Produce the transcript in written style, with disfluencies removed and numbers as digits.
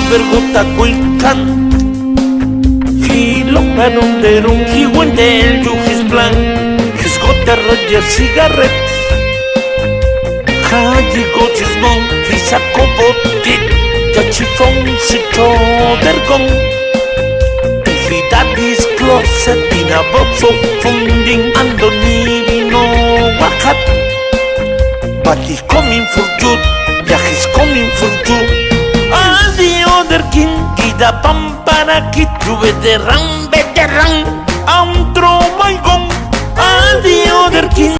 vergota kuikan. He lograron deron, he went there, you his plan. He's got a Roger cigarette. He got his mom, he sacó botit. Ya chifón se echó dergón. He that is closet in a box of funding. Andoni vino wakat. But he's coming for you, yeah he's coming for you. All the other king, Gida Pampara, Kid, you veteran, veteran.